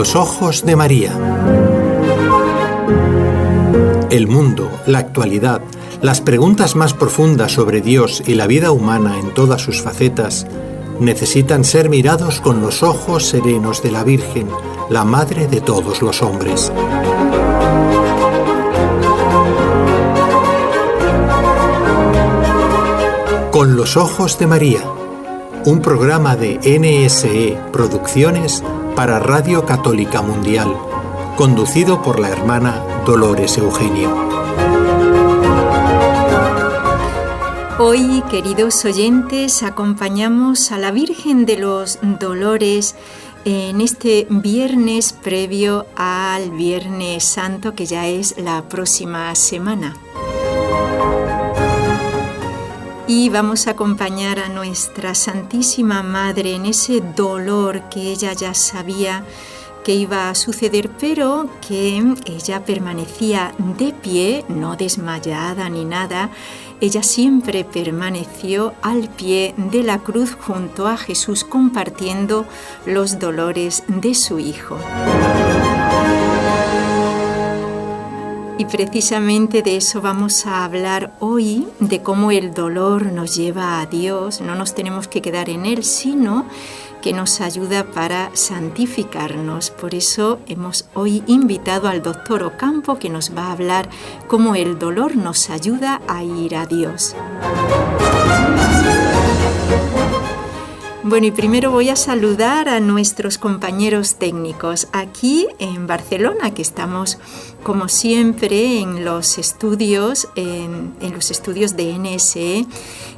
los ojos de María. El mundo, la actualidad, las preguntas más profundas sobre Dios y la vida humana en todas sus facetas necesitan ser mirados con los ojos serenos de la Virgen, la Madre de todos los hombres. Con los ojos de María, un programa de NSE Producciones para Radio Católica Mundial, conducido por la hermana Dolores Eugenio. Hoy, queridos oyentes, acompañamos a la Virgen de los Dolores en este viernes previo al Viernes Santo, que ya es la próxima semana. Y vamos a acompañar a nuestra Santísima Madre en ese dolor que ella ya sabía que iba a suceder, pero que ella permanecía de pie, no desmayada ni nada. Ella siempre permaneció al pie de la cruz junto a Jesús, compartiendo los dolores de su Hijo. Y precisamente de eso vamos a hablar hoy, de cómo el dolor nos lleva a Dios. No nos tenemos que quedar en él, sino que nos ayuda para santificarnos. Por eso hemos hoy invitado al doctor Ocampo, que nos va a hablar cómo el dolor nos ayuda a ir a Dios. Bueno, y primero voy a saludar a nuestros compañeros técnicos aquí en Barcelona, que estamos como siempre en los estudios, en los estudios de NSE,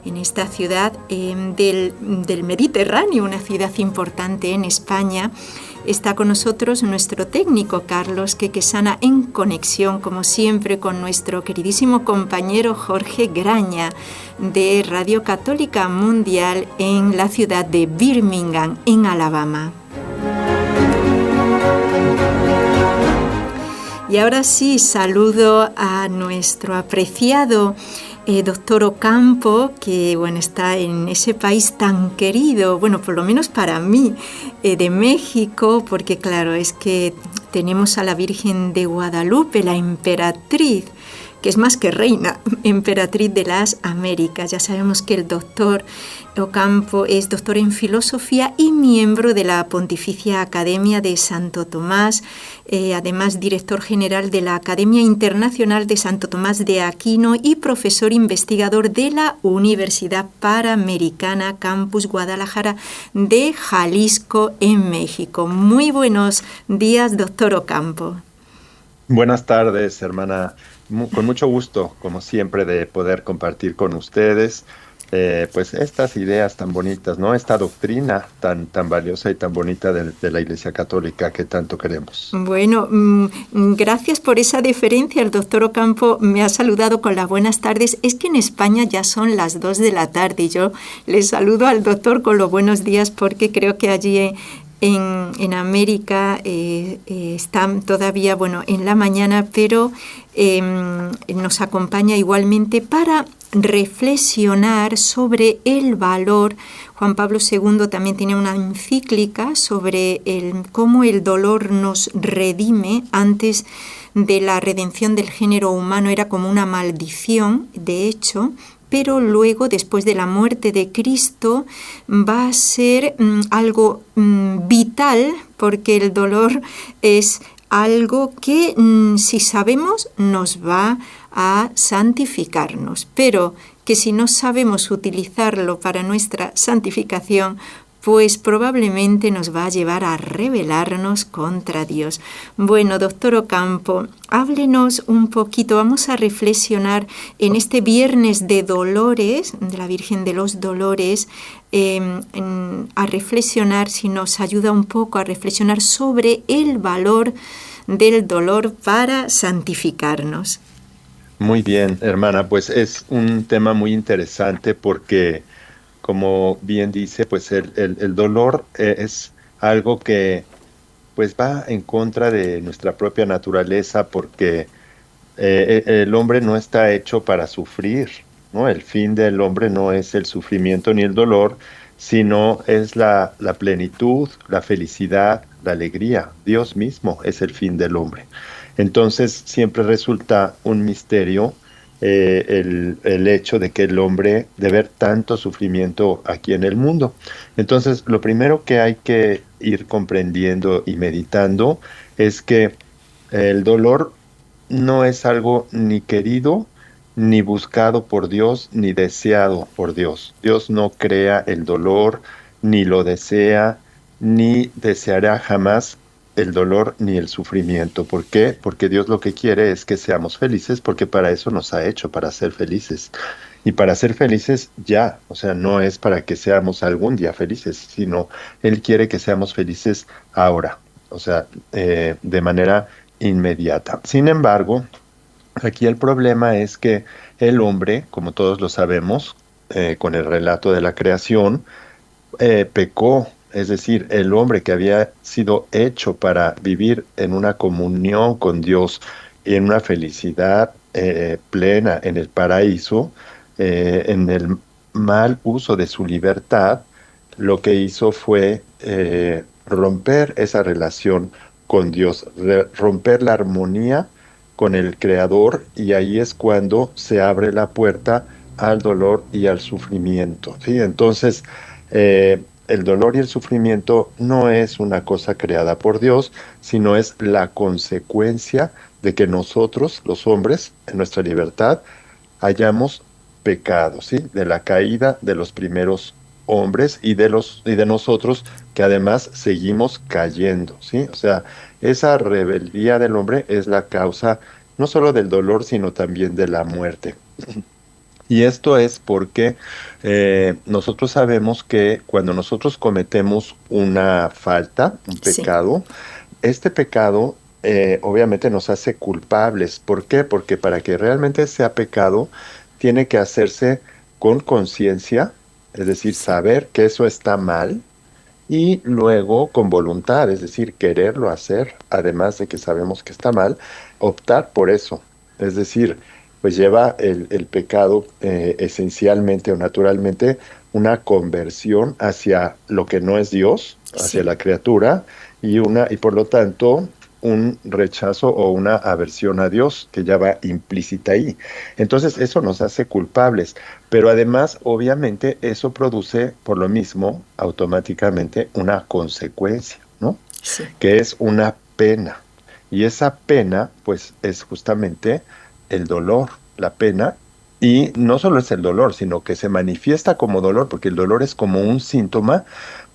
en esta ciudad del Mediterráneo, una ciudad importante en España. Está con nosotros nuestro técnico Carlos Quequesana en conexión, como siempre, con nuestro queridísimo compañero Jorge Graña de Radio Católica Mundial en la ciudad de Birmingham, en Alabama. Y ahora sí, saludo a nuestro apreciado doctor Ocampo, que bueno, está en ese país tan querido, bueno, por lo menos para mí, de México, porque claro, es que tenemos a la Virgen de Guadalupe, la emperatriz, que es más que reina, emperatriz de las Américas. Ya sabemos que el doctor Ocampo es doctor en filosofía y miembro de la Pontificia Academia de Santo Tomás, además director general de la Academia Internacional de Santo Tomás de Aquino y profesor investigador de la Universidad Panamericana Campus Guadalajara de Jalisco, en México. Muy buenos días, doctor Ocampo. Buenas tardes, hermana. Con mucho gusto, como siempre, de poder compartir con ustedes pues estas ideas tan bonitas, ¿no? Esta doctrina tan valiosa y tan bonita de la Iglesia Católica que tanto queremos. Bueno, gracias por esa deferencia. El doctor Ocampo me ha saludado con las buenas tardes. Es que en España ya son las 2 de la tarde y yo le saludo al doctor con los buenos días porque creo que allí en América están todavía, bueno, en la mañana, pero nos acompaña igualmente para reflexionar sobre el valor. Juan Pablo II también tiene una encíclica sobre cómo el dolor nos redime. Antes de la redención del género humano era como una maldición, de hecho, pero luego, después de la muerte de Cristo, va a ser algo vital, porque el dolor es algo que, si sabemos, nos va a santificarnos, pero que si no sabemos utilizarlo para nuestra santificación, pues probablemente nos va a llevar a rebelarnos contra Dios. Bueno, doctor Ocampo, háblenos un poquito, vamos a reflexionar en este Viernes de Dolores, de la Virgen de los Dolores, a reflexionar, si nos ayuda un poco a reflexionar sobre el valor del dolor para santificarnos. Muy bien, hermana, pues es un tema muy interesante porque, como bien dice, pues el dolor es algo que pues va en contra de nuestra propia naturaleza, porque el hombre no está hecho para sufrir, ¿no? El fin del hombre no es el sufrimiento ni el dolor, sino es la plenitud, la felicidad, la alegría. Dios mismo es el fin del hombre. Entonces siempre resulta un misterio el hecho de que el hombre de ver tanto sufrimiento aquí en el mundo. Entonces, lo primero que hay que ir comprendiendo y meditando es que el dolor no es algo ni querido, ni buscado por Dios, ni deseado por Dios. Dios no crea el dolor, ni lo desea, ni deseará jamás el dolor ni el sufrimiento. ¿Por qué? Porque Dios lo que quiere es que seamos felices, porque para eso nos ha hecho, para ser felices. Y para ser felices ya, o sea, no es para que seamos algún día felices, sino Él quiere que seamos felices ahora, o sea, de manera inmediata. Sin embargo, aquí el problema es que el hombre, como todos lo sabemos, con el relato de la creación, pecó, es decir, el hombre que había sido hecho para vivir en una comunión con Dios y en una felicidad plena en el paraíso, en el mal uso de su libertad, lo que hizo fue romper esa relación con Dios, romper la armonía con el Creador, y ahí es cuando se abre la puerta al dolor y al sufrimiento, ¿sí? Entonces, el dolor y el sufrimiento no es una cosa creada por Dios, sino es la consecuencia de que nosotros, los hombres, en nuestra libertad, hayamos pecado, ¿sí? De la caída de los primeros hombres y de nosotros, que además seguimos cayendo, ¿sí? O sea, esa rebeldía del hombre es la causa no solo del dolor, sino también de la muerte. Y esto es porque nosotros sabemos que cuando nosotros cometemos una falta, un Sí, pecado, este pecado obviamente nos hace culpables. ¿Por qué? Porque para que realmente sea pecado, tiene que hacerse con conciencia, es decir, sí, saber que eso está mal, y luego con voluntad, es decir, quererlo hacer, además de que sabemos que está mal, optar por eso. Es decir, pues lleva el pecado esencialmente o naturalmente una conversión hacia lo que no es Dios, hacia sí. la criatura, y por lo tanto un rechazo o una aversión a Dios que ya va implícita ahí. Entonces eso nos hace culpables, pero además obviamente eso produce por lo mismo automáticamente una consecuencia, ¿no? Sí, Que es una pena. Y esa pena pues es justamente el dolor, la pena. Y no solo es el dolor, sino que se manifiesta como dolor, porque el dolor es como un síntoma,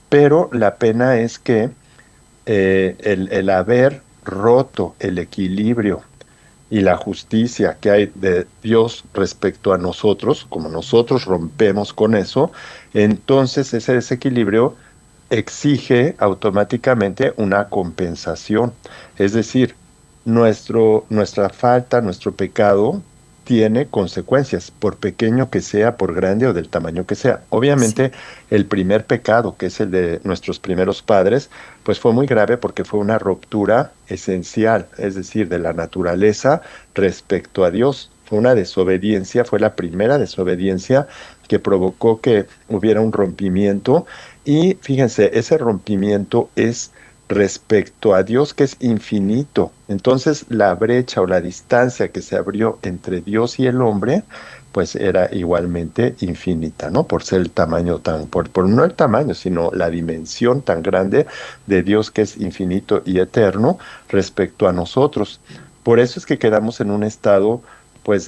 pero la pena es que el haber roto el equilibrio y la justicia que hay de Dios respecto a nosotros, como nosotros rompemos con eso, entonces ese desequilibrio exige automáticamente una compensación. Es decir, nuestra falta, nuestro pecado tiene consecuencias, por pequeño que sea, por grande o del tamaño que sea. sí, Obviamente, el primer pecado, que es el de nuestros primeros padres, pues fue muy grave porque fue una ruptura esencial, es decir, de la naturaleza respecto a Dios. Fue una desobediencia, fue la primera desobediencia que provocó que hubiera un rompimiento, y fíjense, ese rompimiento es respecto a Dios, que es infinito. Entonces, la brecha o la distancia que se abrió entre Dios y el hombre, pues era igualmente infinita, ¿no? Por ser el tamaño por no el tamaño, sino la dimensión tan grande de Dios, que es infinito y eterno respecto a nosotros. Por eso es que quedamos en un estado, pues,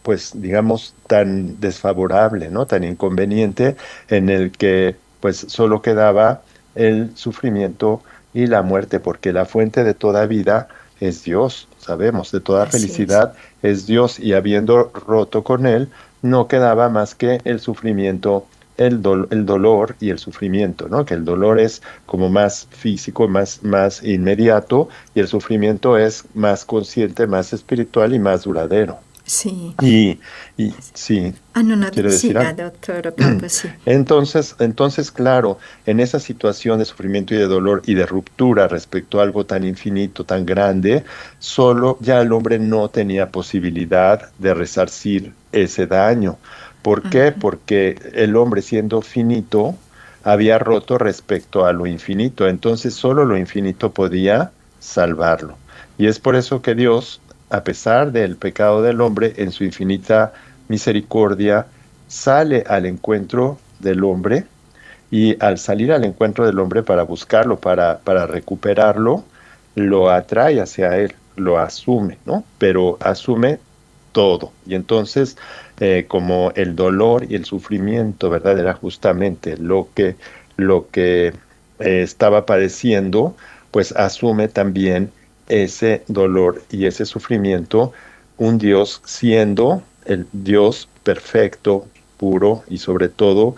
pues, digamos, tan desfavorable, ¿no? Tan inconveniente, en el que, pues, solo quedaba el sufrimiento y la muerte, porque la fuente de toda vida es Dios, sabemos, de toda así es. felicidad es Dios, y habiendo roto con Él, no quedaba más que el sufrimiento, el dolor y el sufrimiento, ¿no? Que el dolor es como más físico, más inmediato, y el sufrimiento es más consciente, más espiritual y más duradero. Sí. Y, y sí, Ah, no, no, quiere decir siga, algo. doctor Ocampo, sí. Entonces, claro, en esa situación de sufrimiento y de dolor y de ruptura respecto a algo tan infinito, tan grande, solo ya el hombre no tenía posibilidad de resarcir ese daño. ¿Por qué? Porque el hombre, siendo finito, había roto respecto a lo infinito. Entonces solo lo infinito podía salvarlo. Y es por eso que Dios, a pesar del pecado del hombre, en su infinita misericordia, sale al encuentro del hombre, y al salir al encuentro del hombre para buscarlo, para recuperarlo, lo atrae hacia él, lo asume, ¿no? Pero asume todo. Y entonces, como el dolor y el sufrimiento, ¿verdad? Era justamente lo que estaba padeciendo, pues asume también ese dolor y ese sufrimiento, un Dios siendo el Dios perfecto, puro y sobre todo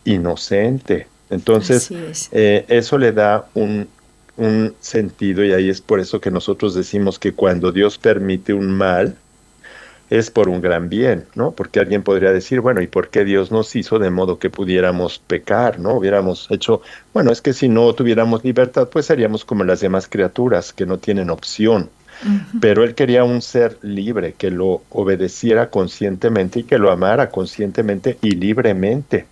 inocente. Entonces, Así es. eso le da un sentido, y ahí es por eso que nosotros decimos que cuando Dios permite un mal, es por un gran bien, ¿no? Porque alguien podría decir, bueno, ¿y por qué Dios nos hizo de modo que pudiéramos pecar, ¿no? Hubiéramos hecho, bueno, es que si no tuviéramos libertad, pues seríamos como las demás criaturas que no tienen opción. Pero Él quería un ser libre, que lo obedeciera conscientemente y que lo amara conscientemente y libremente,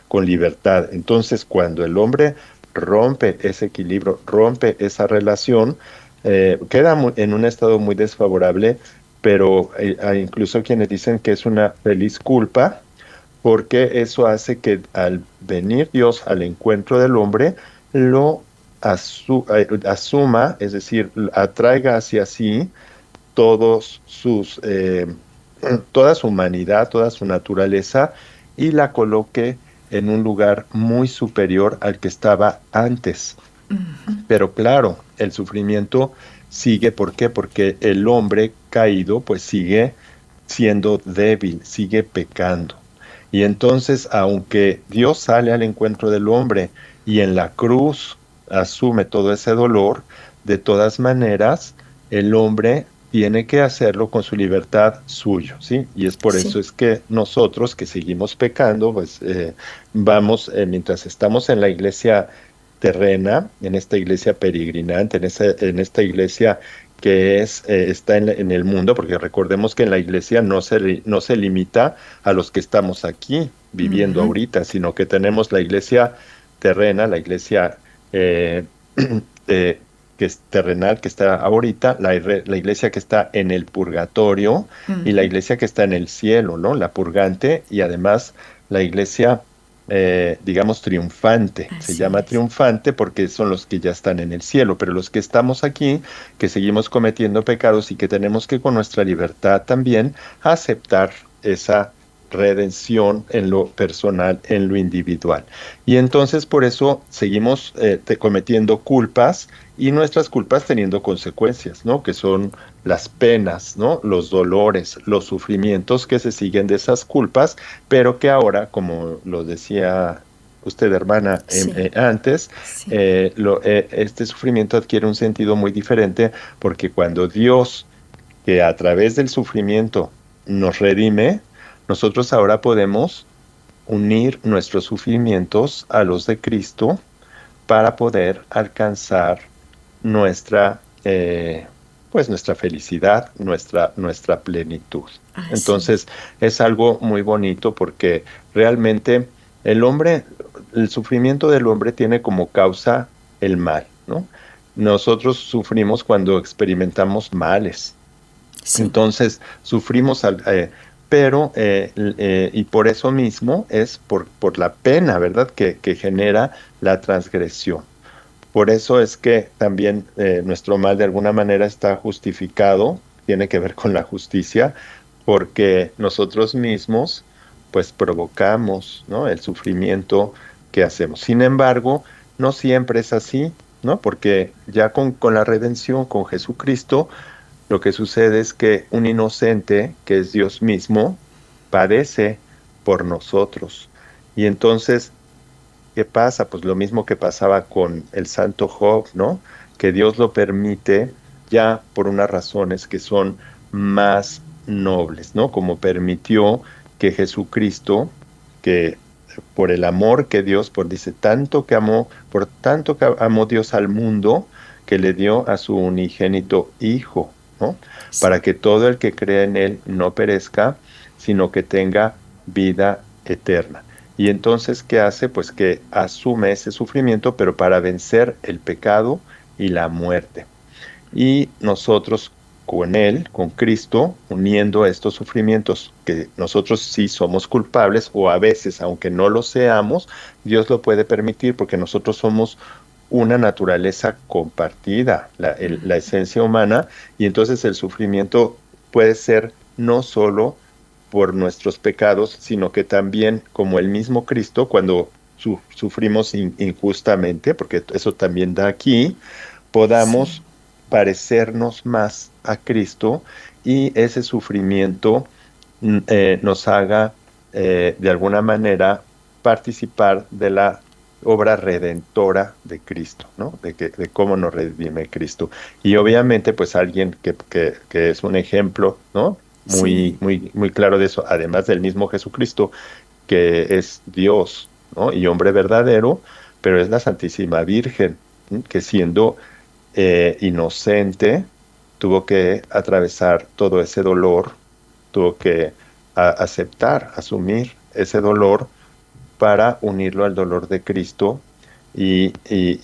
con libertad. Entonces, cuando el hombre rompe ese equilibrio, rompe esa relación, queda en un estado muy desfavorable, pero hay incluso quienes dicen que es una feliz culpa, porque eso hace que al venir Dios al encuentro del hombre, lo asuma, es decir, atraiga hacia sí todos toda su humanidad, toda su naturaleza, y la coloque en un lugar muy superior al que estaba antes. Pero claro, el sufrimiento sigue. ¿Por qué? Porque el hombre caído pues sigue siendo débil, sigue pecando. Y entonces, aunque Dios sale al encuentro del hombre y en la cruz asume todo ese dolor, de todas maneras, el hombre tiene que hacerlo con su libertad suyo, ¿sí? Y es por eso Sí. es que nosotros que seguimos pecando, pues vamos, mientras estamos en la iglesia terrena, en esta iglesia peregrinante, en esta iglesia que está en el mundo, porque recordemos que en la iglesia no se limita a los que estamos aquí viviendo Ujú. ahorita, sino que tenemos la iglesia terrena, la iglesia eh, eh, que es terrenal, que está ahorita, la iglesia que está en el purgatorio y la Ujú. iglesia que está en el cielo, ¿no? La purgante, y además la iglesia, digamos, triunfante. Se Así llama es. triunfante porque son los que ya están en el cielo, pero los que estamos aquí, que seguimos cometiendo pecados y que tenemos que con nuestra libertad también aceptar esa redención en lo personal, en lo individual. Y entonces por eso seguimos cometiendo culpas, y nuestras culpas teniendo consecuencias, ¿no? Que son las penas, ¿no? Los dolores, los sufrimientos que se siguen de esas culpas, pero que ahora, como lo decía usted, hermana, Sí, antes, sí. este sufrimiento adquiere un sentido muy diferente, porque cuando Dios, que a través del sufrimiento nos redime, nosotros ahora podemos unir nuestros sufrimientos a los de Cristo para poder alcanzar nuestra, pues nuestra felicidad, nuestra plenitud. Así es. Entonces, es algo muy bonito porque realmente el hombre, el sufrimiento del hombre tiene como causa el mal, ¿no? Nosotros sufrimos cuando experimentamos males. Sí. Entonces, sufrimos, pero, y por eso mismo es por la pena, ¿verdad?, que genera la transgresión. Por eso es que también nuestro mal de alguna manera está justificado, tiene que ver con la justicia, porque nosotros mismos pues provocamos, ¿no?, el sufrimiento que hacemos. Sin embargo, no siempre es así, ¿no? Porque ya con la redención, con Jesucristo, lo que sucede es que un inocente, que es Dios mismo, padece por nosotros. Y entonces, ¿qué pasa? Pues lo mismo que pasaba con el santo Job, ¿no? Que Dios lo permite ya por unas razones que son más nobles, ¿no? Como permitió que Jesucristo, que por el amor que Dios, dice, tanto que amó, por tanto que amó Dios al mundo, que le dio a su unigénito Hijo, ¿no? Sí. Para que todo el que crea en Él no perezca, sino que tenga vida eterna. Y entonces, ¿qué hace? Pues que asume ese sufrimiento, pero para vencer el pecado y la muerte. Y nosotros con Él, con Cristo, uniendo estos sufrimientos que nosotros sí somos culpables, o a veces, aunque no lo seamos, Dios lo puede permitir porque nosotros somos una naturaleza compartida, la esencia humana, y entonces el sufrimiento puede ser no solo por nuestros pecados, sino que también como el mismo Cristo, cuando sufrimos injustamente, porque eso también da aquí, podamos parecernos más a Cristo y ese sufrimiento nos haga de alguna manera participar de la obra redentora de Cristo, ¿no? De cómo nos redime Cristo. Y obviamente, pues alguien que es un ejemplo, ¿no? Muy, Sí. muy, muy claro de eso, además del mismo Jesucristo, que es Dios, ¿no? Y hombre verdadero, pero es la Santísima Virgen, ¿sí? Que siendo inocente, tuvo que atravesar todo ese dolor, tuvo que aceptar, asumir ese dolor para unirlo al dolor de Cristo y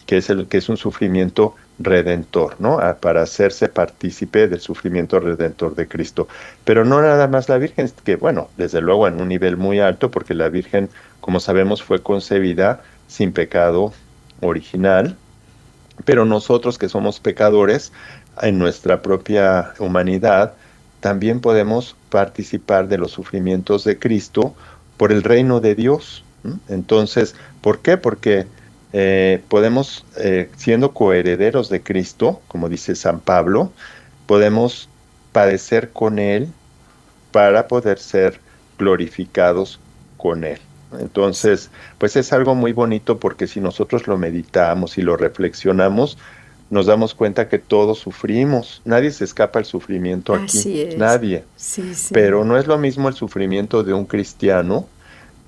que es un sufrimiento redentor, ¿no? Para hacerse partícipe del sufrimiento redentor de Cristo. Pero no nada más la Virgen, que bueno, desde luego en un nivel muy alto, porque la Virgen, como sabemos, fue concebida sin pecado original, pero nosotros que somos pecadores en nuestra propia humanidad, también podemos participar de los sufrimientos de Cristo por el reino de Dios. ¿M? Entonces, ¿por qué? Porque podemos, siendo coherederos de Cristo, como dice San Pablo, podemos padecer con Él para poder ser glorificados con Él. Entonces, pues es algo muy bonito porque si nosotros lo meditamos y lo reflexionamos, nos damos cuenta que todos sufrimos. Nadie se escapa al sufrimiento aquí, Así es. nadie. Sí, sí. Pero no es lo mismo el sufrimiento de un cristiano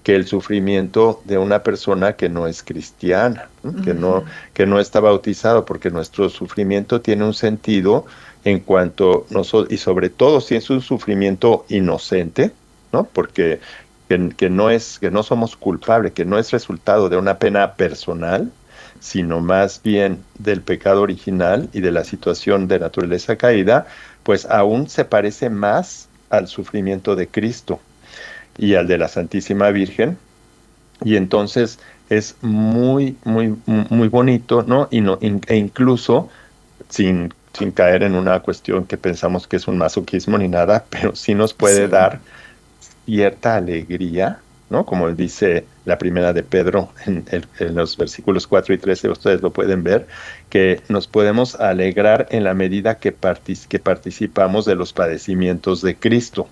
que el sufrimiento de una persona que no es cristiana, ¿no? Que no está bautizado, porque nuestro sufrimiento tiene un sentido en cuanto y sobre todo si es un sufrimiento inocente, ¿no? Porque que no somos culpables, que no es resultado de una pena personal, sino más bien del pecado original y de la situación de naturaleza caída, pues aún se parece más al sufrimiento de Cristo y al de la Santísima Virgen, y entonces es muy, muy, muy bonito, ¿no? E incluso sin caer en una cuestión que pensamos que es un masoquismo ni nada, pero sí nos puede Sí. dar cierta alegría, ¿no? Como dice la primera de Pedro en los versículos 4 y 13, ustedes lo pueden ver, que nos podemos alegrar en la medida que participamos de los padecimientos de Cristo.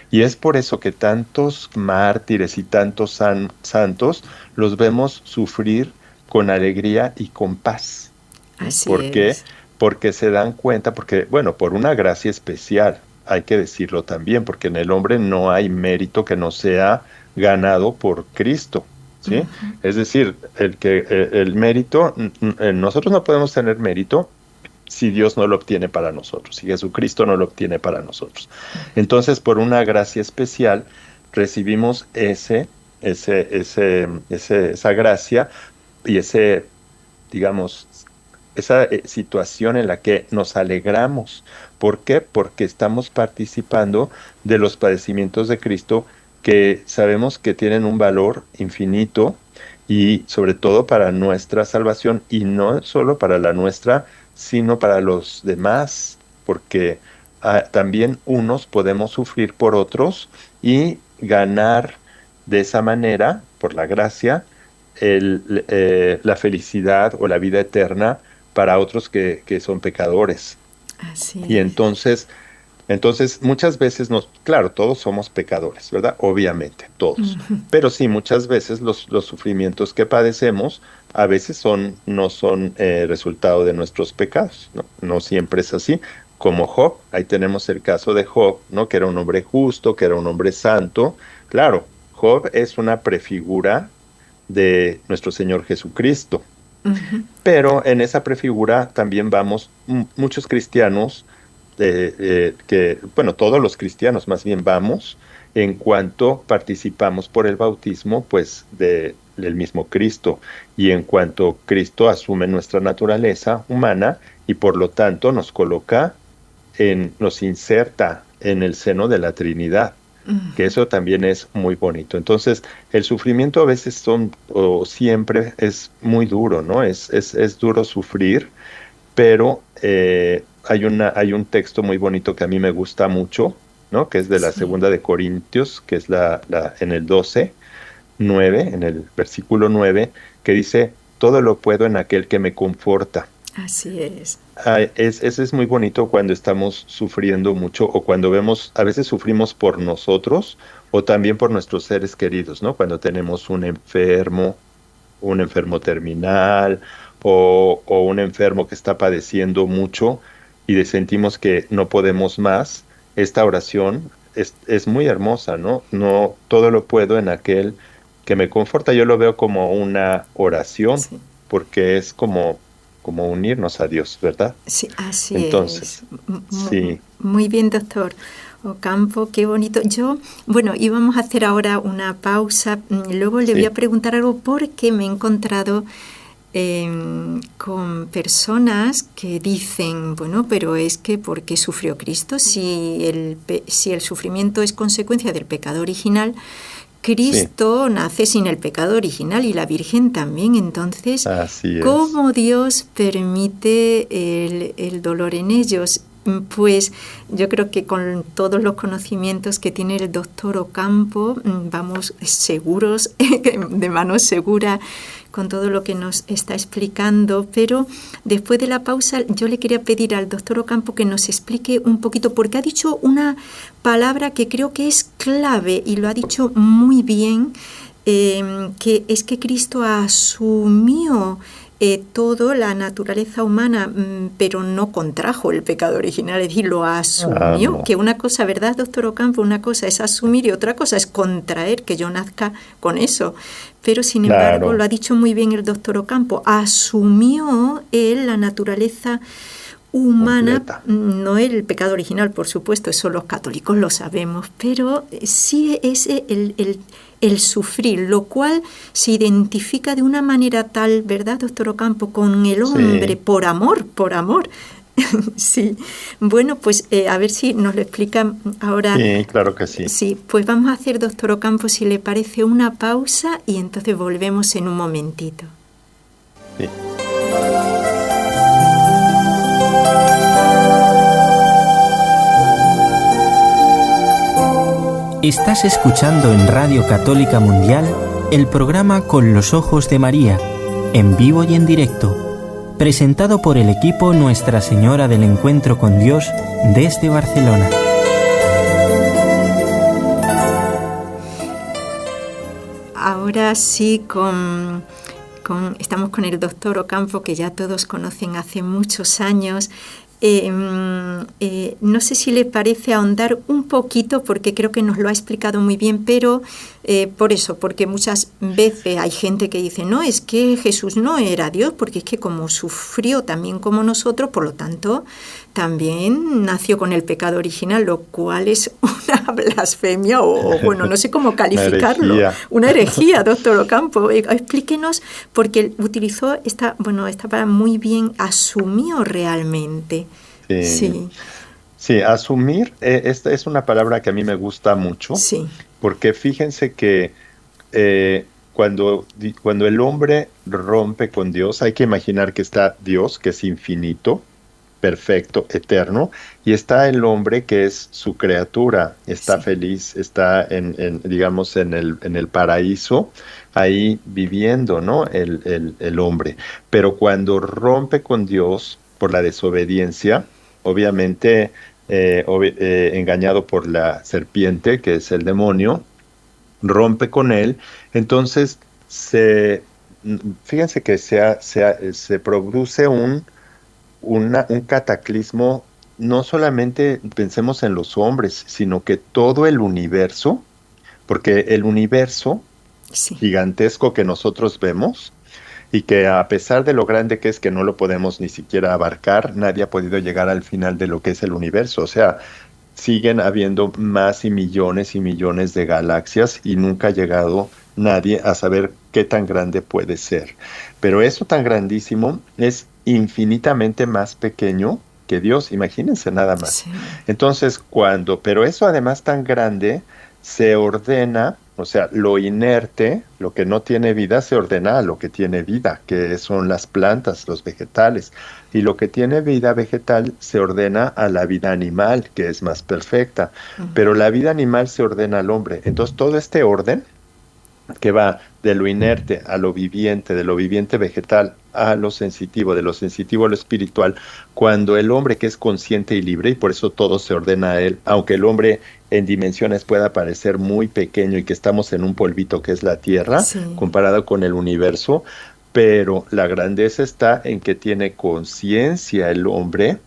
Y es por eso que tantos mártires y tantos santos los vemos sufrir con alegría y con paz. Así ¿Por qué? es. Porque se dan cuenta, porque, bueno, por una gracia especial, hay que decirlo también, porque en el hombre no hay mérito que no sea ganado por Cristo, ¿sí? Es decir, el mérito, nosotros no podemos tener mérito si Dios no lo obtiene para nosotros, si Jesucristo no lo obtiene para nosotros. Entonces, por una gracia especial, recibimos esa gracia y digamos, esa situación en la que nos alegramos. ¿Por qué? Porque estamos participando de los padecimientos de Cristo que sabemos que tienen un valor infinito y sobre todo para nuestra salvación y no solo para la nuestra, sino para los demás, porque también unos podemos sufrir por otros y ganar de esa manera, por la gracia, la felicidad o la vida eterna para otros que son pecadores. Así Y es. entonces muchas veces claro, todos somos pecadores, ¿verdad? Obviamente, todos. Ujú. Pero sí, muchas veces los sufrimientos que padecemos a veces no son resultado de nuestros pecados, ¿no? No siempre es así. Como Job, ahí tenemos el caso de Job, ¿no? Que era un hombre justo, que era un hombre santo. Claro, Job es una prefigura de nuestro Señor Jesucristo. Ujú. Pero en esa prefigura también vamos muchos cristianos, bueno, todos los cristianos más bien vamos, en cuanto participamos por el bautismo, pues, del mismo Cristo, y en cuanto Cristo asume nuestra naturaleza humana y por lo tanto nos inserta en el seno de la Trinidad, que eso también es muy bonito. Entonces, el sufrimiento a veces o siempre es muy duro, ¿no? Es duro sufrir, pero hay un texto muy bonito que a mí me gusta mucho, ¿no? Que es de la Sí. segunda de Corintios, que es en el 12:9, en el versículo 9, que dice, todo lo puedo en aquel que me conforta. Así es. Ese es muy bonito cuando estamos sufriendo mucho o cuando a veces sufrimos por nosotros o también por nuestros seres queridos, ¿no? Cuando tenemos un enfermo terminal o un enfermo que está padeciendo mucho y sentimos que no podemos más, esta oración es muy hermosa, ¿no? No, todo lo puedo en aquel que me conforta. Yo lo veo como una oración Sí. porque es como unirnos a Dios, ¿verdad? Sí, así es. Entonces, sí, Muy bien, doctor Ocampo, qué bonito. Íbamos a hacer ahora una pausa. Luego le voy a sí, preguntar algo porque me he encontrado con personas que dicen, bueno, pero es que ¿por qué sufrió Cristo? Si el sufrimiento es consecuencia del pecado original, sí, Cristo nace sin el pecado original y la Virgen también. Entonces, así es. ¿cómo Dios permite el dolor en ellos? Pues yo creo que con todos los conocimientos que tiene el doctor Ocampo, vamos seguros, de mano segura, con todo lo que nos está explicando, pero después de la pausa yo le quería pedir al doctor Ocampo que nos explique un poquito, porque ha dicho una palabra que creo que es clave y lo ha dicho muy bien, que es que Cristo asumió todo, la naturaleza humana, pero no contrajo el pecado original, es decir, lo asumió, Amo. que una cosa, ¿verdad, doctor Ocampo? Una cosa es asumir y otra cosa es contraer, que yo nazca con eso. Pero, sin embargo, lo Claro, ha dicho muy bien el doctor Ocampo, asumió él la naturaleza humana, completa. no el pecado original, por supuesto, eso los católicos lo sabemos, pero sí es el sufrir, lo cual se identifica de una manera tal, ¿verdad, doctor Ocampo?, con el hombre, Sí, por amor, por amor. Sí, bueno, pues a ver si nos lo explica ahora. sí, claro que sí. Sí, pues vamos a hacer, doctor Ocampo, si le parece, una pausa y entonces volvemos en un momentito. Sí. Estás escuchando en Radio Católica Mundial el programa Con los Ojos de María, en vivo y en directo, presentado por el equipo Nuestra Señora del Encuentro con Dios desde Barcelona. Ahora sí, estamos con el doctor Ocampo, que ya todos conocen hace muchos años. No sé si le parece ahondar un poquito, porque creo que nos lo ha explicado muy bien, pero porque muchas veces hay gente que dice, no, es que Jesús no era Dios, porque es que como sufrió también como nosotros, por lo tanto, también nació con el pecado original, lo cual es una blasfemia bueno, no sé cómo Una calificarlo. herejía. Una herejía, doctor Ocampo. Explíquenos, porque él utilizó esta palabra muy bien, asumió realmente. Sí, Sí, sí, asumir, esta es una palabra que a mí me gusta mucho, sí, porque fíjense que cuando el hombre rompe con Dios, hay que imaginar que está Dios, que es infinito, perfecto, eterno, y está el hombre que es su criatura, está sí, feliz, está digamos, en el paraíso, ahí viviendo, ¿no? El hombre. Pero cuando rompe con Dios por la desobediencia, obviamente engañado por la serpiente, que es el demonio, rompe con él, entonces fíjense que se produce un cataclismo. No solamente pensemos en los hombres, sino que todo el universo, porque el universo sí, gigantesco que nosotros vemos, y que a pesar de lo grande que es, que no lo podemos ni siquiera abarcar, nadie ha podido llegar al final de lo que es el universo. O sea, siguen habiendo más y millones de galaxias y nunca ha llegado nadie a saber qué tan grande puede ser. Pero eso tan grandísimo es infinitamente más pequeño que Dios, imagínense nada más. Sí. Entonces, pero eso además tan grande se ordena, o sea, lo inerte, lo que no tiene vida, se ordena a lo que tiene vida, que son las plantas, los vegetales. Y lo que tiene vida vegetal se ordena a la vida animal, que es más perfecta. Pero la vida animal se ordena al hombre. Entonces, todo este orden que va de lo inerte a lo viviente, de lo viviente vegetal a lo sensitivo, de lo sensitivo a lo espiritual, cuando el hombre que es consciente y libre, y por eso todo se ordena a él, aunque el hombre en dimensiones pueda parecer muy pequeño y que estamos en un polvito que es la Tierra, Sí. comparado con el universo, pero la grandeza está en que tiene conciencia el hombre,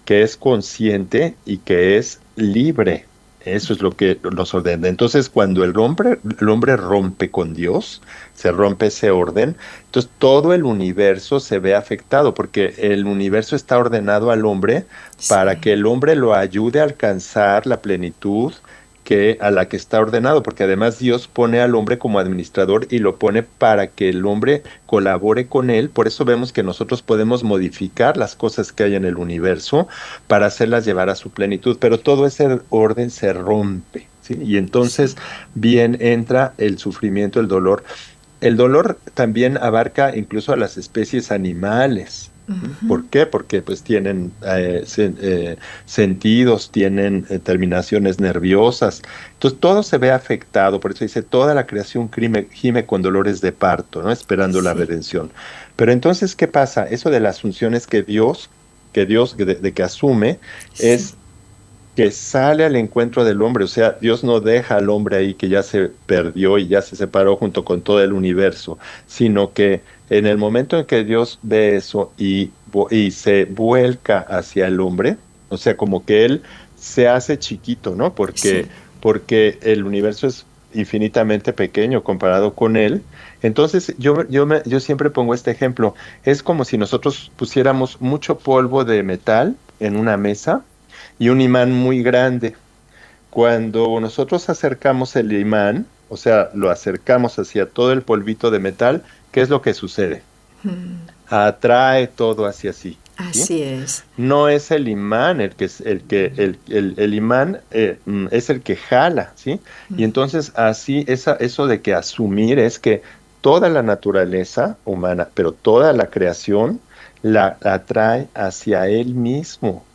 que es consciente y que es libre. Eso es lo que nos ordena. Entonces, cuando el hombre rompe con Dios, se rompe ese orden, entonces todo el universo se ve afectado, porque el universo está ordenado al hombre para que el hombre lo ayude a alcanzar la plenitud a la que está ordenado, porque además Dios pone al hombre como administrador y lo pone para que el hombre colabore con él. Por eso vemos que nosotros podemos modificar las cosas que hay en el universo para hacerlas llevar a su plenitud, pero todo ese orden se rompe, ¿sí? Y entonces bien entra el sufrimiento, el dolor. El dolor también abarca incluso a las especies animales. ¿Por qué? Porque pues tienen sentidos, tienen terminaciones nerviosas. Entonces todo se ve afectado, por eso dice, toda la creación gime con dolores de parto, ¿no? Esperando la redención. Pero entonces, ¿qué pasa? Eso de la asunción es que Dios de que asume, es que sale al encuentro del hombre. O sea, Dios no deja al hombre ahí que ya se perdió y ya se separó junto con todo el universo, sino que en el momento en que Dios ve eso y se vuelca hacia el hombre, o sea, como que él se hace chiquito, ¿no? Porque el universo es infinitamente pequeño comparado con él. Entonces, yo siempre pongo este ejemplo. Es como si nosotros pusiéramos mucho polvo de metal en una mesa y un imán muy grande. Cuando nosotros acercamos el imán, o sea, lo acercamos hacia todo el polvito de metal, ¿qué es lo que sucede? Atrae todo hacia sí. ¿Sí? Así es. No es el imán el imán es el que jala, ¿sí? Y entonces así eso de que asumir es que toda la naturaleza humana, pero toda la creación la atrae hacia él mismo,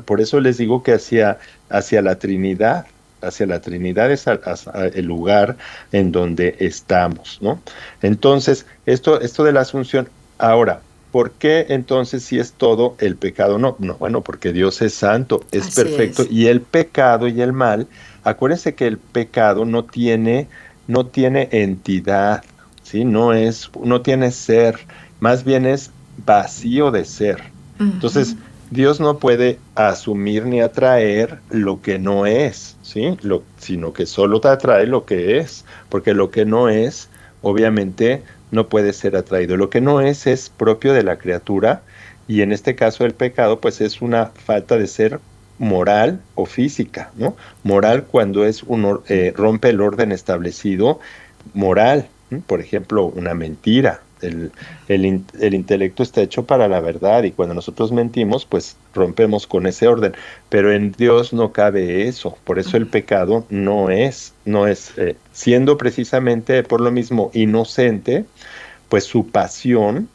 por eso les digo que hacia la Trinidad. Hacia la Trinidad es el lugar en donde estamos, ¿no? Entonces, esto de la asunción. Ahora, ¿por qué entonces si es todo el pecado? No, bueno, porque Dios es santo, es perfecto, y el pecado y el mal, acuérdense que el pecado no tiene entidad, ¿sí? No tiene ser, más bien es vacío de ser. Entonces, Dios no puede asumir ni atraer lo que no es, ¿sí? Sino que solo te atrae lo que es, porque lo que no es, obviamente, no puede ser atraído. Lo que no es propio de la criatura, y en este caso el pecado, pues es una falta de ser moral o física, ¿no? Moral cuando rompe el orden establecido, moral, ¿sí? Por ejemplo, una mentira. El intelecto está hecho para la verdad, y cuando nosotros mentimos, pues rompemos con ese orden, pero en Dios no cabe eso. Por eso el pecado no es siendo precisamente por lo mismo inocente, pues su pasión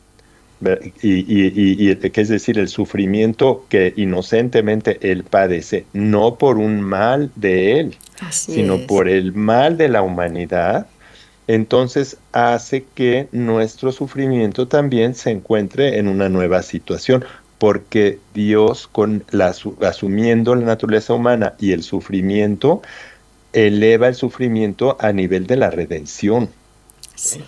y que es decir, el sufrimiento que inocentemente él padece, no por un mal de él, sino por el mal de la humanidad. Entonces hace que nuestro sufrimiento también se encuentre en una nueva situación, porque Dios, asumiendo la naturaleza humana y el sufrimiento, eleva el sufrimiento a nivel de la redención. Sí.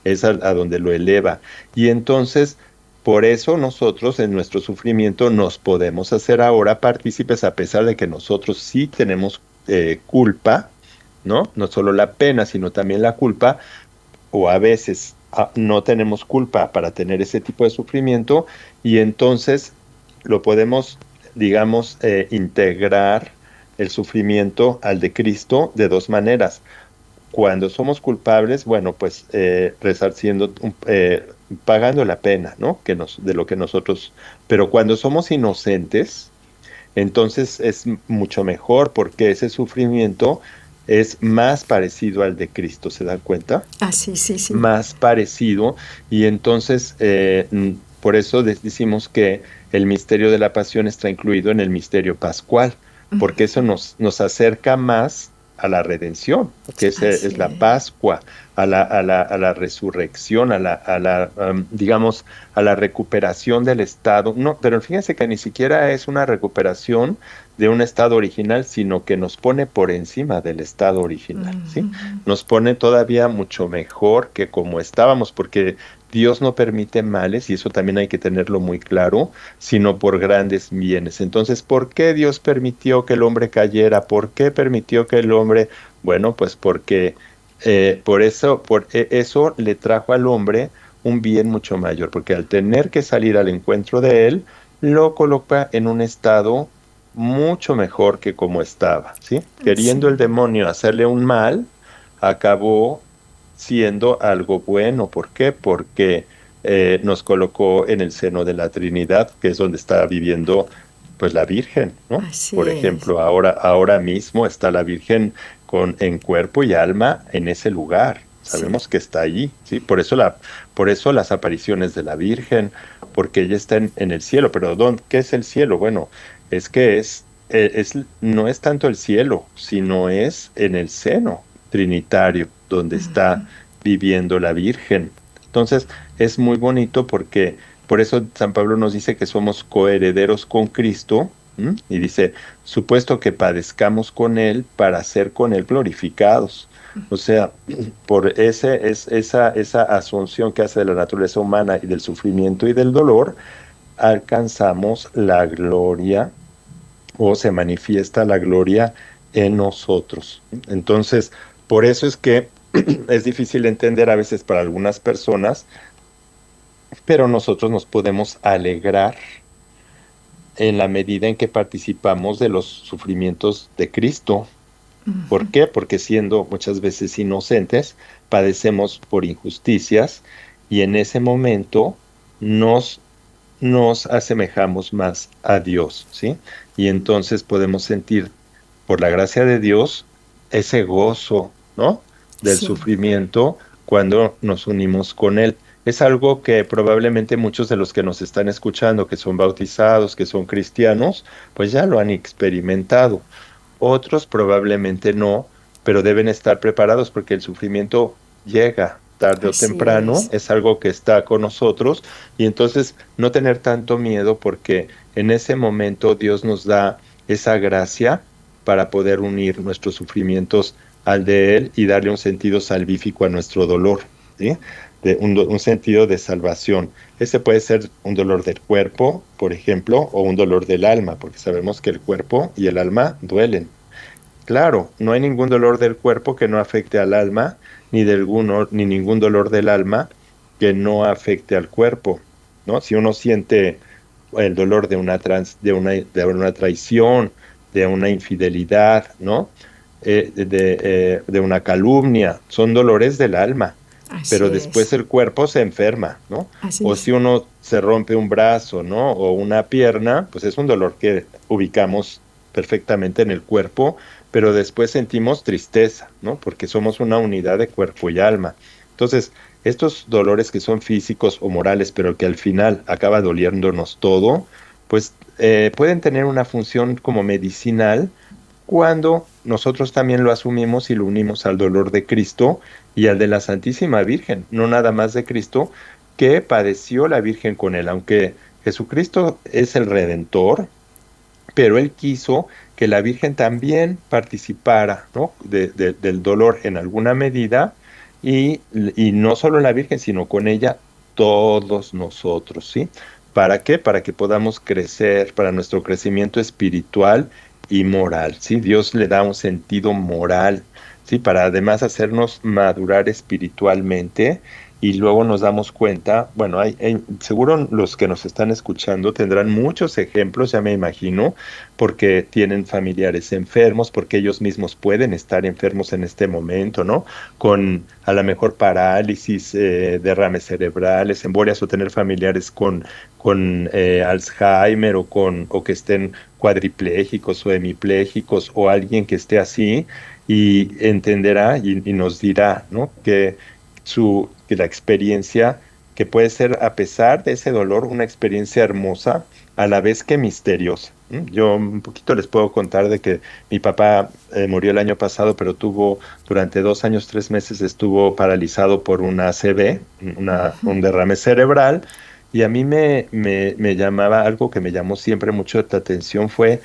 Es a donde lo eleva. Y entonces, por eso nosotros en nuestro sufrimiento nos podemos hacer ahora partícipes, a pesar de que nosotros sí tenemos culpa, ¿no? No solo la pena, sino también la culpa, o a veces no tenemos culpa para tener ese tipo de sufrimiento, y entonces lo podemos digamos, integrar el sufrimiento al de Cristo de dos maneras. Cuando somos culpables, bueno, pues resarciendo, pagando la pena, ¿no? De lo que nosotros... Pero cuando somos inocentes, entonces es mucho mejor porque ese sufrimiento es más parecido al de Cristo, ¿se dan cuenta? Ah, sí, sí, sí. Más parecido, y entonces por eso decimos que el misterio de la pasión está incluido en el misterio pascual, porque eso nos acerca más a la redención, que es la Pascua, a la resurrección, digamos, a la recuperación del estado. No, pero fíjense que ni siquiera es una recuperación de un estado original, sino que nos pone por encima del estado original, ¿sí? Nos pone todavía mucho mejor que como estábamos, porque Dios no permite males, y eso también hay que tenerlo muy claro, sino por grandes bienes. Entonces, ¿por qué Dios permitió que el hombre cayera? ¿Por qué permitió que el hombre? Bueno, pues porque eso le trajo al hombre un bien mucho mayor, porque al tener que salir al encuentro de él, lo coloca en un estado mucho mejor que como estaba, ¿sí? Queriendo el demonio hacerle un mal, acabó siendo algo bueno. ¿Por qué? Porque nos colocó en el seno de la Trinidad, que es donde está viviendo pues la Virgen, ¿no? Por ejemplo, ahora mismo está la Virgen en cuerpo y alma en ese lugar. Sabemos que está allí, ¿sí? Por eso las apariciones de la Virgen, porque ella está en el cielo. Pero ¿qué es el cielo? Bueno, es que no es tanto el cielo, sino es en el seno trinitario donde está viviendo la Virgen. Entonces es muy bonito porque por eso San Pablo nos dice que somos coherederos con Cristo, y dice, supuesto que padezcamos con Él para ser con Él glorificados. O sea, por esa asunción que hace de la naturaleza humana y del sufrimiento y del dolor, alcanzamos la gloria, o se manifiesta la gloria en nosotros. Entonces, por eso es que es difícil entender a veces para algunas personas, pero nosotros nos podemos alegrar en la medida en que participamos de los sufrimientos de Cristo. ¿Por qué? Porque siendo muchas veces inocentes, padecemos por injusticias, y en ese momento nos asemejamos más a Dios, ¿sí? Y entonces podemos sentir, por la gracia de Dios, ese gozo, ¿no? Del sufrimiento cuando nos unimos con Él. Es algo que probablemente muchos de los que nos están escuchando, que son bautizados, que son cristianos, pues ya lo han experimentado. Otros probablemente no, pero deben estar preparados porque el sufrimiento llega tarde o temprano, es algo que está con nosotros, y entonces no tener tanto miedo, porque en ese momento Dios nos da esa gracia para poder unir nuestros sufrimientos al de Él y darle un sentido salvífico a nuestro dolor, ¿sí? Un sentido de salvación. Ese puede ser un dolor del cuerpo, por ejemplo, o un dolor del alma, porque sabemos que el cuerpo y el alma duelen. Claro, no hay ningún dolor del cuerpo que no afecte al alma, ni ningún dolor del alma que no afecte al cuerpo, ¿no? Si uno siente el dolor de una traición, de una infidelidad, ¿no? De una calumnia, son dolores del alma. Pero después el cuerpo se enferma, ¿no? O si uno se rompe un brazo, ¿no? O una pierna, pues es un dolor que ubicamos perfectamente en el cuerpo, pero después sentimos tristeza, ¿no? Porque somos una unidad de cuerpo y alma. Entonces, estos dolores que son físicos o morales, pero que al final acaba doliéndonos todo, pues pueden tener una función como medicinal cuando nosotros también lo asumimos y lo unimos al dolor de Cristo y al de la Santísima Virgen, no nada más de Cristo, que padeció la Virgen con Él. Aunque Jesucristo es el Redentor, pero Él quiso que la Virgen también participara, ¿no? del dolor en alguna medida, y no solo la Virgen, sino con ella todos nosotros, ¿sí? ¿Para qué? Para que podamos crecer, para nuestro crecimiento espiritual y moral, ¿sí? Dios le da un sentido moral, ¿sí? Para además hacernos madurar espiritualmente y luego nos damos cuenta, bueno, seguro los que nos están escuchando tendrán muchos ejemplos, ya me imagino, porque tienen familiares enfermos, porque ellos mismos pueden estar enfermos en este momento, ¿no? Con a lo mejor parálisis, derrames cerebrales, embolias, o tener familiares con Alzheimer, o que estén cuadriplégicos o hemiplégicos, o alguien que esté así, y entenderá y nos dirá, ¿no? Que la experiencia, que puede ser, a pesar de ese dolor, una experiencia hermosa, a la vez que misteriosa. Yo un poquito les puedo contar de que mi papá murió el año pasado, pero durante 2 años, 3 meses estuvo paralizado por una ACV, un derrame cerebral, y a mí me llamaba, algo que me llamó siempre mucho la atención fue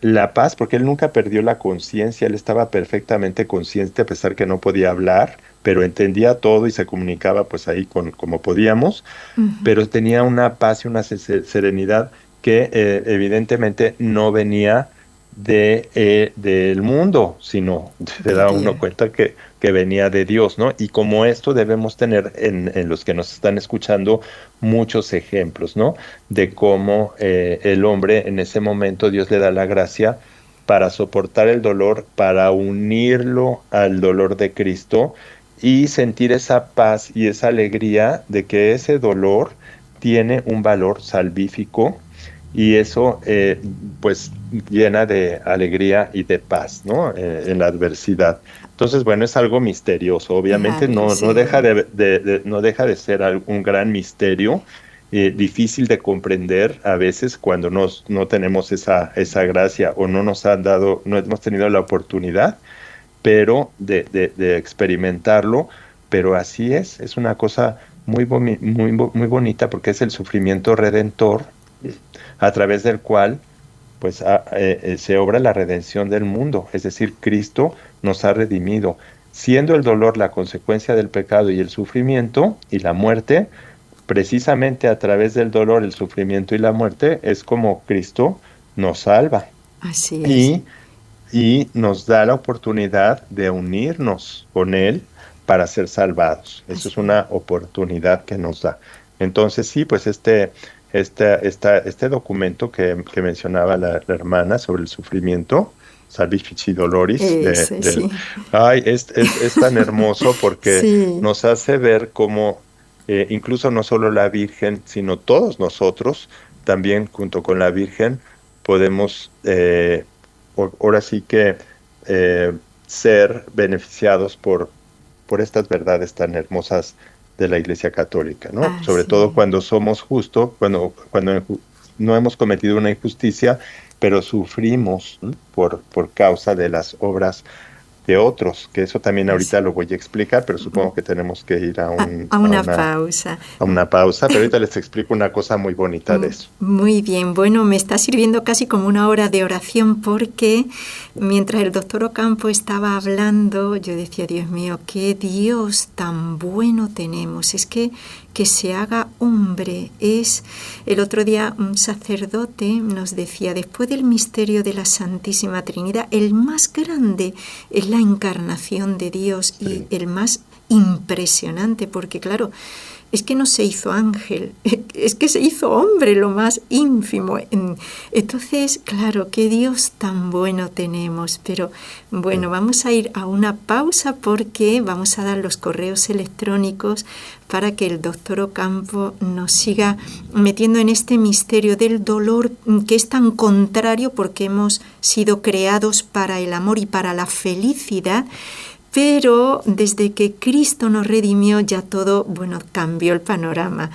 la paz, porque él nunca perdió la conciencia, él estaba perfectamente consciente a pesar que no podía hablar, pero entendía todo y se comunicaba pues ahí como podíamos, Ujú. pero tenía una paz y una serenidad que evidentemente no venía del mundo, sino se De daba uno Dios. cuenta que venía de Dios, ¿no? Y como esto debemos tener en los que nos están escuchando muchos ejemplos, ¿no? De cómo el hombre en ese momento Dios le da la gracia para soportar el dolor, para unirlo al dolor de Cristo y sentir esa paz y esa alegría de que ese dolor tiene un valor salvífico, y eso pues llena de alegría y de paz, ¿no? En la adversidad. Entonces, bueno, es algo misterioso. Obviamente Claro, no sí. deja no deja de ser un gran misterio, difícil de comprender a veces cuando no tenemos esa gracia, o no hemos tenido la oportunidad, pero de experimentarlo. Pero así es una cosa muy bonita, porque es el sufrimiento redentor a través del cual pues se obra la redención del mundo, es decir, Cristo nos ha redimido, siendo el dolor la consecuencia del pecado y el sufrimiento y la muerte. Precisamente a través del dolor, el sufrimiento y la muerte es como Cristo nos salva Así es. y, y nos da la oportunidad de unirnos con Él para ser salvados. Eso es Así es. una oportunidad que nos da. Entonces sí, pues este documento que mencionaba la hermana sobre el sufrimiento, Salvifici Doloris, Ese, sí. ay, es tan hermoso, porque Sí. nos hace ver cómo incluso no solo la Virgen, sino todos nosotros, también junto con la Virgen, podemos ahora sí que eh, ser beneficiados por estas verdades tan hermosas de la Iglesia Católica, ¿no? Sobre Así todo es. cuando somos justos, cuando no hemos cometido una injusticia, pero sufrimos, ¿no? por causa de las obras de otros, que eso también Así. ahorita lo voy a explicar, pero supongo que tenemos que ir A una pausa. a una pausa, pero ahorita les explico una cosa muy bonita de eso. Muy bien, bueno, me está sirviendo casi como una hora de oración, porque mientras el doctor Ocampo estaba hablando, yo decía, Dios mío, qué Dios tan bueno tenemos. Es que se haga hombre es... El otro día un sacerdote nos decía, después del misterio de la Santísima Trinidad, el más grande es la encarnación de Dios, y Sí. el más impresionante, porque claro, es que no se hizo ángel, es que se hizo hombre, lo más ínfimo. Entonces, claro, qué Dios tan bueno tenemos. Pero bueno, vamos a ir a una pausa, porque vamos a dar los correos electrónicos para que el doctor Ocampo nos siga metiendo en este misterio del dolor, que es tan contrario, porque hemos sido creados para el amor y para la felicidad. Pero desde que Cristo nos redimió, ya todo, bueno, cambió el panorama.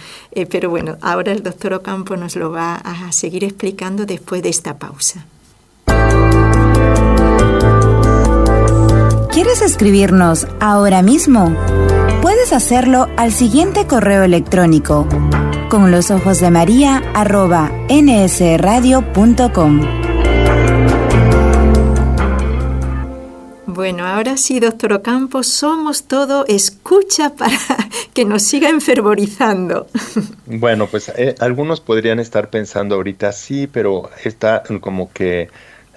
Pero bueno, ahora el doctor Ocampo nos lo va a seguir explicando después de esta pausa. ¿Quieres escribirnos ahora mismo? Puedes hacerlo al siguiente correo electrónico: conlosojosdemaria@nsradio.com. Bueno, ahora sí, doctor Ocampo, somos todo escucha para que nos siga enfervorizando. Bueno, pues algunos podrían estar pensando ahorita, sí, pero está como que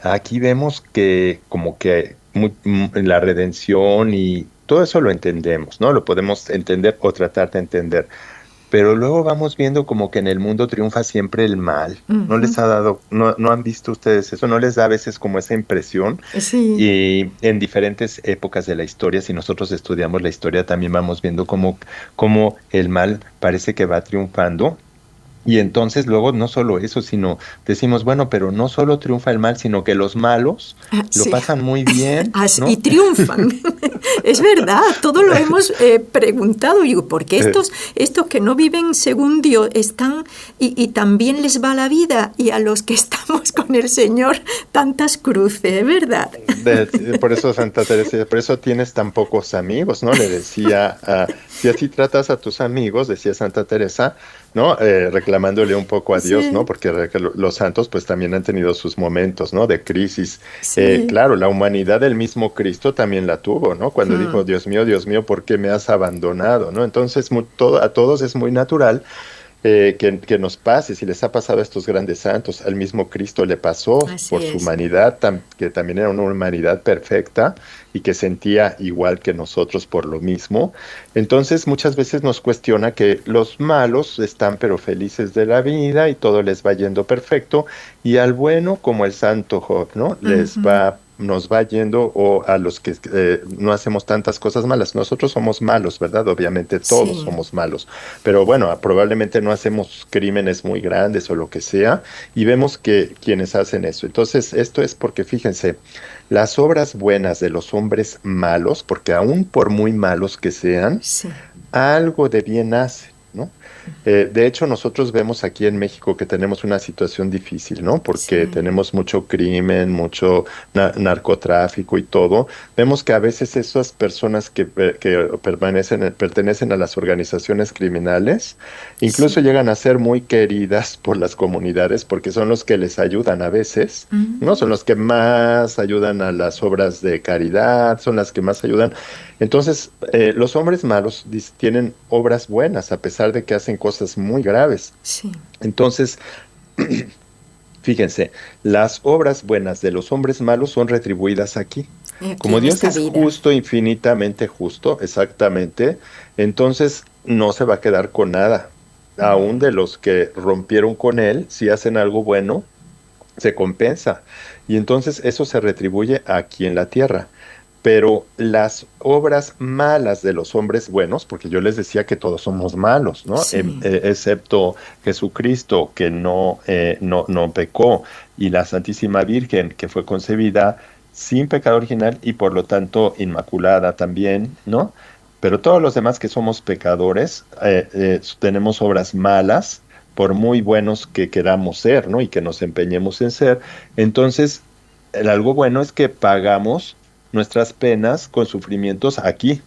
aquí vemos que como que la redención y todo eso lo entendemos, ¿no? Lo podemos entender o tratar de entender. Pero luego vamos viendo como que en el mundo triunfa siempre el mal. ¿No les ha dado, no han visto ustedes eso? ¿No les da a veces como esa impresión? Sí. Y en diferentes épocas de la historia, si nosotros estudiamos la historia, también vamos viendo cómo el mal parece que va triunfando. Y entonces luego no solo eso, sino decimos, bueno, pero no solo triunfa el mal, sino que los malos lo pasan muy bien, ¿no? Y triunfan. Es verdad, todo lo hemos preguntado. Digo, ¿por qué estos que no viven según Dios están y también les va la vida? Y a los que estamos con el Señor, tantas cruces, ¿verdad? Por eso Santa Teresa, por eso tienes tan pocos amigos, ¿no? Le decía, si así tratas a tus amigos, decía Santa Teresa, ¿no? Reclamándole un poco a Dios, ¿no? Porque los santos pues también han tenido sus momentos, ¿no? De crisis. Claro, la humanidad del mismo Cristo también la tuvo, ¿no? Cuando dijo, Dios mío, ¿por qué me has abandonado? ¿No? Entonces a todos es muy natural que nos pase, si les ha pasado a estos grandes santos, al mismo Cristo le pasó por su humanidad, que también era una humanidad perfecta y que sentía igual que nosotros por lo mismo. Entonces muchas veces nos cuestiona que los malos están pero felices de la vida y todo les va yendo perfecto, y al bueno, como el santo Job, ¿no? Nos va yendo, o a los que no hacemos tantas cosas malas. Nosotros somos malos, ¿verdad? Obviamente todos somos malos, pero bueno, probablemente no hacemos crímenes muy grandes o lo que sea, y vemos que quienes hacen eso. Entonces, esto es porque, fíjense, las obras buenas de los hombres malos, porque aún por muy malos que sean, algo de bien hacen, ¿no? De hecho, nosotros vemos aquí en México que tenemos una situación difícil, ¿no? Porque tenemos mucho crimen, mucho narcotráfico y todo. Vemos que a veces esas personas que pertenecen a las organizaciones criminales, incluso llegan a ser muy queridas por las comunidades, porque son los que les ayudan a veces, ¿no? Son los que más ayudan a las obras de caridad, son las que más ayudan. Entonces, los hombres malos tienen obras buenas, a pesar de que hacen cosas muy graves. Entonces, fíjense, las obras buenas de los hombres malos son retribuidas aquí. Como Dios es justo, infinitamente justo, exactamente, entonces no se va a quedar con nada. Aún de los que rompieron con Él, si hacen algo bueno, se compensa. Y entonces eso se retribuye aquí en la tierra. Pero las obras malas de los hombres buenos, porque yo les decía que todos somos malos, ¿no? Excepto Jesucristo, que no pecó, y la Santísima Virgen, que fue concebida sin pecado original y por lo tanto inmaculada también, ¿no? Pero todos los demás que somos pecadores, tenemos obras malas, por muy buenos que queramos ser, ¿no? Y que nos empeñemos en ser. Entonces, algo bueno es que pagamos nuestras penas con sufrimientos aquí.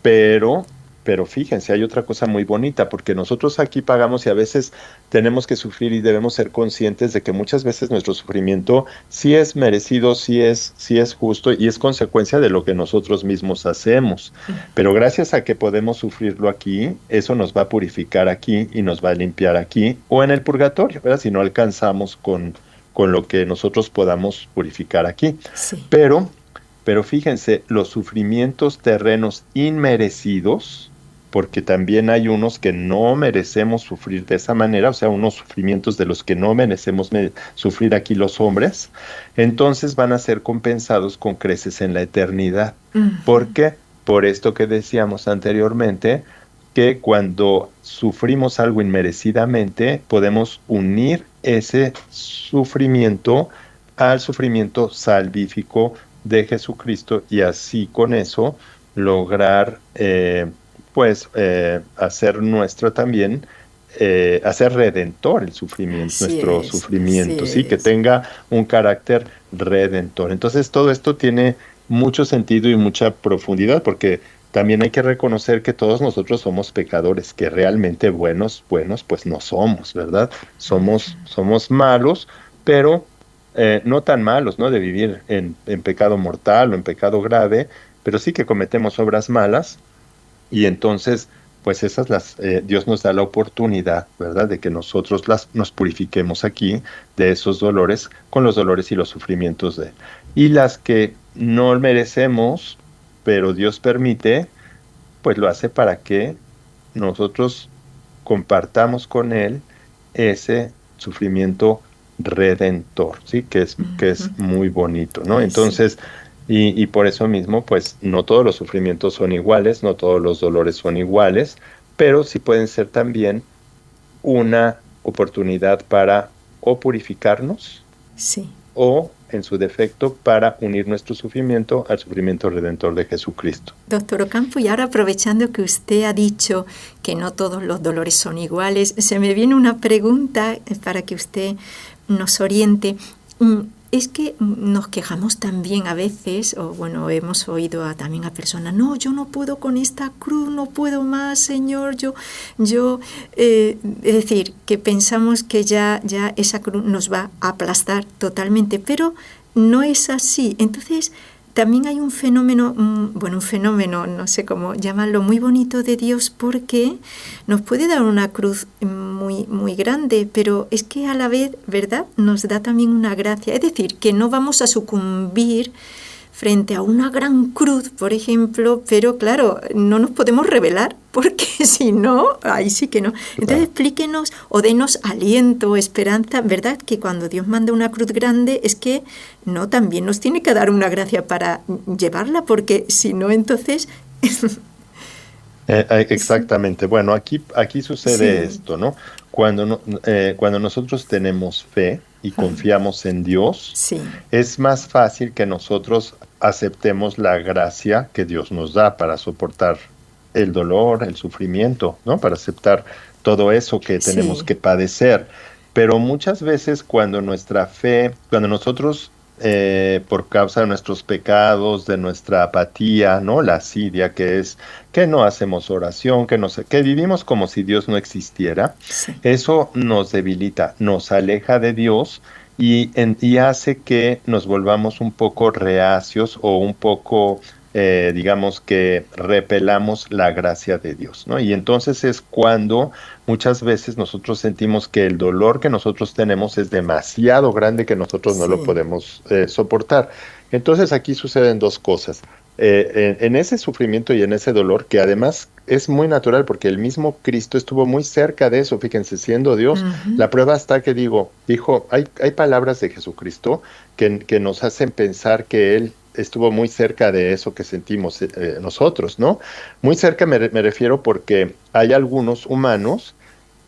Pero fíjense, hay otra cosa muy bonita, porque nosotros aquí pagamos y a veces tenemos que sufrir, y debemos ser conscientes de que muchas veces nuestro sufrimiento sí es merecido, sí es justo, y es consecuencia de lo que nosotros mismos hacemos. Pero gracias a que podemos sufrirlo aquí, eso nos va a purificar aquí y nos va a limpiar aquí, o en el purgatorio, ¿verdad? Si no alcanzamos con lo que nosotros podamos purificar aquí. Pero fíjense, los sufrimientos terrenos inmerecidos, porque también hay unos que no merecemos sufrir de esa manera, o sea, unos sufrimientos de los que no merecemos sufrir aquí los hombres, entonces van a ser compensados con creces en la eternidad. ¿Por qué? Por esto que decíamos anteriormente, que cuando sufrimos algo inmerecidamente, podemos unir ese sufrimiento al sufrimiento salvífico de Jesucristo, y así con eso lograr hacer nuestro también, hacer redentor el sufrimiento, nuestro sufrimiento, ¿sí? Que tenga un carácter redentor. Entonces todo esto tiene mucho sentido y mucha profundidad, porque también hay que reconocer que todos nosotros somos pecadores, que realmente buenos pues no somos, ¿verdad? Somos malos, pero no tan malos, ¿no? De vivir en pecado mortal o en pecado grave, pero sí que cometemos obras malas, y entonces, pues Dios nos da la oportunidad, ¿verdad? De que nosotros nos purifiquemos aquí de esos dolores, con los dolores y los sufrimientos de Él. Y las que no merecemos, pero Dios permite, pues lo hace para que nosotros compartamos con Él ese sufrimiento redentor, ¿sí? Que es muy bonito, ¿no? Entonces, y por eso mismo, pues no todos los sufrimientos son iguales, no todos los dolores son iguales, pero sí pueden ser también una oportunidad para o purificarnos, Sí. o en su defecto para unir nuestro sufrimiento al sufrimiento redentor de Jesucristo. Doctor Ocampo, y ahora aprovechando que usted ha dicho que no todos los dolores son iguales, se me viene una pregunta para que usted nos oriente. Es que nos quejamos también a veces, o bueno, hemos oído también a personas, no, yo no puedo con esta cruz, no puedo más, Señor, es decir, que pensamos que ya esa cruz nos va a aplastar totalmente, pero no es así. Entonces, también hay un fenómeno, no sé cómo llamarlo, muy bonito de Dios, porque nos puede dar una cruz muy, muy grande, pero es que a la vez, ¿verdad?, nos da también una gracia. Es decir, que no vamos a sucumbir frente a una gran cruz, por ejemplo, pero claro, no nos podemos rebelar, porque si no, ahí sí que no. Entonces explíquenos o denos aliento, esperanza, ¿verdad? Que cuando Dios manda una cruz grande es que no, también nos tiene que dar una gracia para llevarla, porque si no, entonces... Exactamente. Bueno, aquí sucede esto, ¿no? Cuando nosotros tenemos fe y confiamos en Dios, es más fácil que nosotros aceptemos la gracia que Dios nos da para soportar el dolor, el sufrimiento, ¿no? Para aceptar todo eso que tenemos que padecer. Pero muchas veces cuando nosotros por causa de nuestros pecados, de nuestra apatía, ¿no? La asidia, que es que no hacemos oración, que vivimos como si Dios no existiera, eso nos debilita, nos aleja de Dios y hace que nos volvamos un poco reacios o un poco, digamos que repelamos la gracia de Dios, ¿no? Y entonces es cuando muchas veces nosotros sentimos que el dolor que nosotros tenemos es demasiado grande, que nosotros no lo podemos soportar. Entonces aquí suceden dos cosas. En ese sufrimiento y en ese dolor, que además es muy natural porque el mismo Cristo estuvo muy cerca de eso, fíjense, siendo Dios. La prueba está que dijo, hay palabras de Jesucristo que nos hacen pensar que Él estuvo muy cerca de eso que sentimos nosotros, ¿no? Muy cerca me refiero porque hay algunos humanos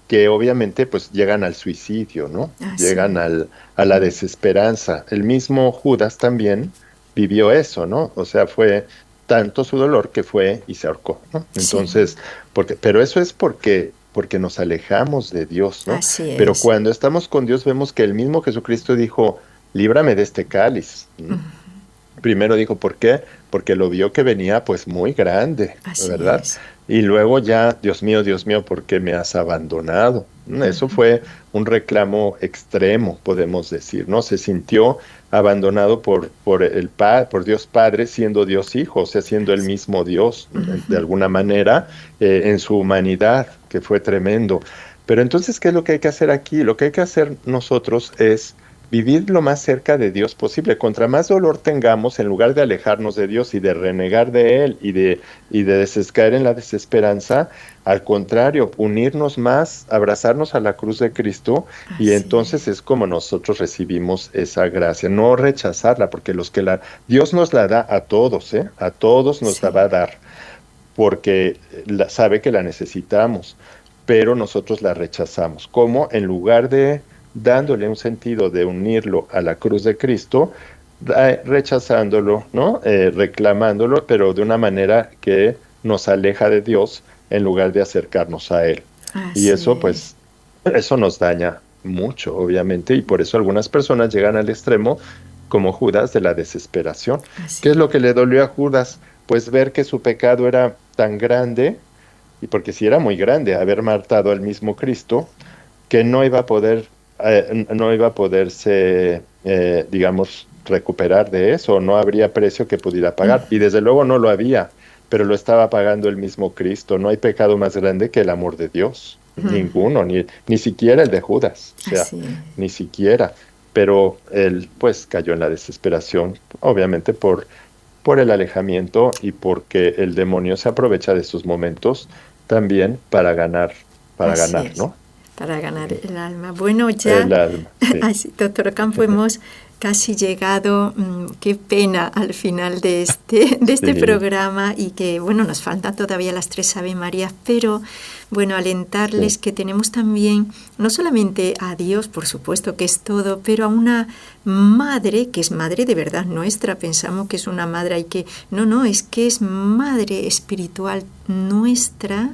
que obviamente pues llegan al suicidio, ¿no? Llegan a la desesperanza. El mismo Judas también vivió eso, ¿no? O sea, fue tanto su dolor que fue y se ahorcó, ¿no? Entonces, pero eso es porque nos alejamos de Dios, ¿no? Pero cuando estamos con Dios vemos que el mismo Jesucristo dijo, líbrame de este cáliz. Primero dijo, ¿por qué? Porque lo vio que venía pues muy grande, ¿verdad? Y luego ya, Dios mío, ¿por qué me has abandonado? Eso fue un reclamo extremo, podemos decir, ¿no? Se sintió abandonado por Dios Padre, siendo Dios Hijo, o sea, siendo el mismo Dios, de alguna manera, en su humanidad, que fue tremendo. Pero entonces, ¿qué es lo que hay que hacer aquí? Lo que hay que hacer nosotros es vivir lo más cerca de Dios posible. Contra más dolor tengamos, en lugar de alejarnos de Dios y de renegar de Él y de caer en la desesperanza, al contrario, unirnos más, abrazarnos a la cruz de Cristo, y entonces es como nosotros recibimos esa gracia. No rechazarla, porque Dios nos la da a todos, a todos nos la va a dar, porque sabe que la necesitamos, pero nosotros la rechazamos. Como en lugar de dándole un sentido de unirlo a la cruz de Cristo, rechazándolo, ¿no? Reclamándolo, pero de una manera que nos aleja de Dios en lugar de acercarnos a Él. Y eso, pues, eso nos daña mucho, obviamente, y por eso algunas personas llegan al extremo, como Judas, de la desesperación. ¿Qué es lo que le dolió a Judas? Pues ver que su pecado era tan grande, y porque sí era muy grande, haber matado al mismo Cristo, que no iba a poderse, digamos, recuperar de eso, no habría precio que pudiera pagar, y desde luego no lo había, pero lo estaba pagando el mismo Cristo. No hay pecado más grande que el amor de Dios, ninguno, ni siquiera el de Judas, o sea, ni siquiera, pero él pues cayó en la desesperación, obviamente por por el alejamiento y porque el demonio se aprovecha de estos momentos también para ganar, ¿no? Para ganar el alma. Bueno, ya, el alma, sí. Así, doctor Ocampo, hemos casi llegado, qué pena, al final de este programa, y que, bueno, nos faltan todavía las 3 Ave Marías, pero, bueno, alentarles que tenemos también, no solamente a Dios, por supuesto que es todo, pero a una madre, que es madre de verdad nuestra. Pensamos que es una madre y que, no, es que es madre espiritual nuestra.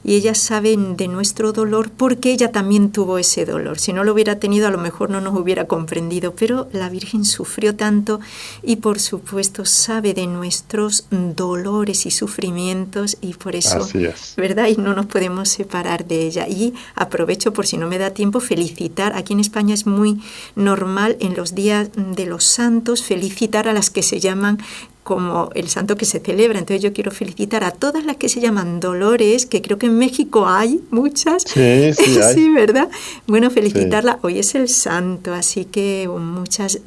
Y ella sabe de nuestro dolor porque ella también tuvo ese dolor. Si no lo hubiera tenido, a lo mejor no nos hubiera comprendido. Pero la Virgen sufrió tanto y, por supuesto, sabe de nuestros dolores y sufrimientos, y por eso, ¿verdad? Y no nos podemos separar de ella. Y aprovecho, por si no me da tiempo, felicitar. Aquí en España es muy normal en los días de los santos felicitar a las que se llaman como el santo que se celebra. Entonces yo quiero felicitar a todas las que se llaman Dolores, que creo que en México hay muchas. Sí, hay. Sí, ¿verdad? Bueno, felicitarla. Sí. Hoy es el santo, así que muchas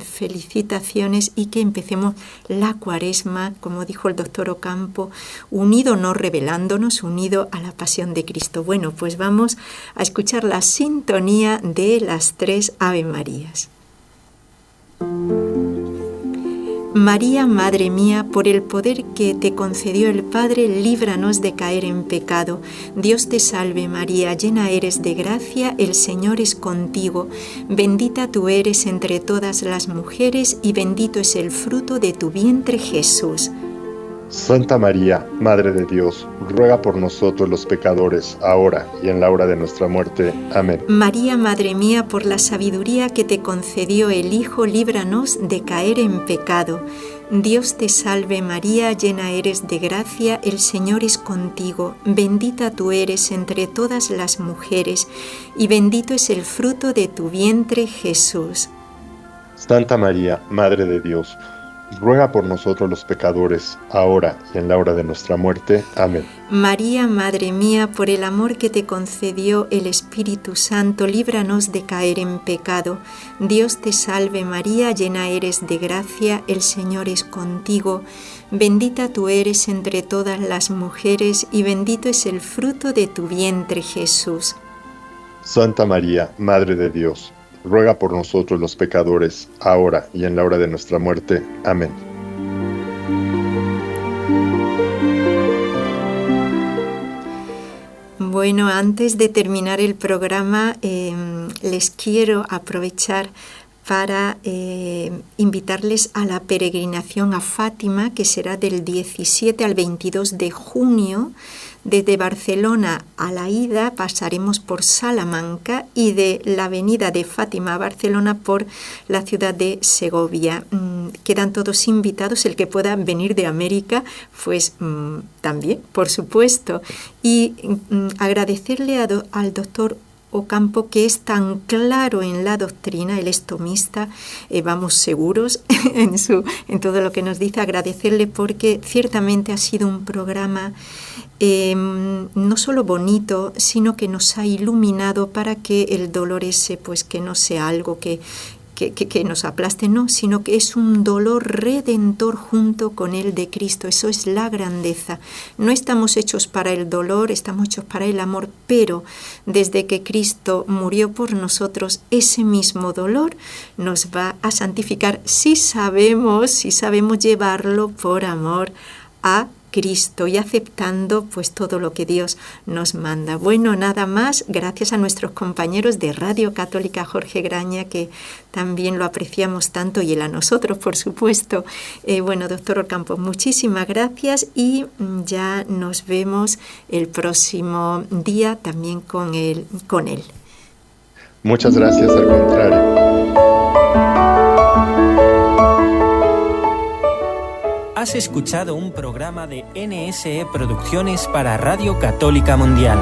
felicitaciones, y que empecemos la Cuaresma, como dijo el doctor Ocampo, unido, no rebelándonos, unido a la pasión de Cristo. Bueno, pues vamos a escuchar la sintonía de las 3 Ave Marías. María, Madre mía, por el poder que te concedió el Padre, líbranos de caer en pecado. Dios te salve María, llena eres de gracia, el Señor es contigo. Bendita tú eres entre todas las mujeres, y bendito es el fruto de tu vientre, Jesús. Santa María, Madre de Dios, ruega por nosotros los pecadores, ahora y en la hora de nuestra muerte. Amén. María, Madre mía, por la sabiduría que te concedió el Hijo, líbranos de caer en pecado. Dios te salve María, llena eres de gracia, el Señor es contigo. Bendita tú eres entre todas las mujeres, y bendito es el fruto de tu vientre, Jesús. Santa María, Madre de Dios, ruega por nosotros los pecadores, ahora y en la hora de nuestra muerte. Amén. María, Madre mía, por el amor que te concedió el Espíritu Santo, líbranos de caer en pecado. Dios te salve María, llena eres de gracia, el Señor es contigo. Bendita tú eres entre todas las mujeres, y bendito es el fruto de tu vientre, Jesús. Santa María, Madre de Dios, ruega por nosotros los pecadores, ahora y en la hora de nuestra muerte. Amén. Bueno, antes de terminar el programa, les quiero aprovechar para invitarles a la peregrinación a Fátima, que será del 17 al 22 de junio. Desde Barcelona a la ida pasaremos por Salamanca, y de la avenida de Fátima a Barcelona por la ciudad de Segovia. Quedan todos invitados, el que pueda venir de América, pues también, por supuesto. Y agradecerle al doctor Ocampo, que es tan claro en la doctrina, él es tomista, vamos seguros en todo lo que nos dice. Agradecerle porque ciertamente ha sido un programa no solo bonito, sino que nos ha iluminado para que el dolor ese, pues que no sea algo que nos aplaste, no, sino que es un dolor redentor junto con el de Cristo. Eso es la grandeza. No estamos hechos para el dolor, estamos hechos para el amor, pero desde que Cristo murió por nosotros, ese mismo dolor nos va a santificar si sabemos llevarlo por amor a Cristo y aceptando pues todo lo que Dios nos manda. Bueno, nada más, gracias a nuestros compañeros de Radio Católica, Jorge Graña, que también lo apreciamos tanto, y él a nosotros, por supuesto. Bueno, doctor Ocampo, muchísimas gracias, y ya nos vemos el próximo día también con él. Muchas gracias, al contrario. Has escuchado un programa de NSE Producciones para Radio Católica Mundial.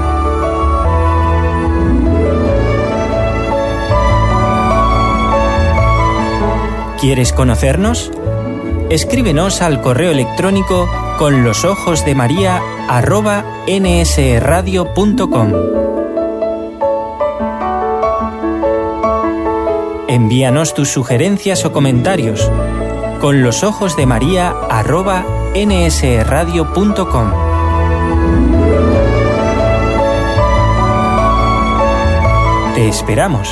¿Quieres conocernos? Escríbenos al correo electrónico conlosojosdemaria@nsradio.com. Envíanos tus sugerencias o comentarios. conlosojosdemaria@nsradio.com. Te esperamos.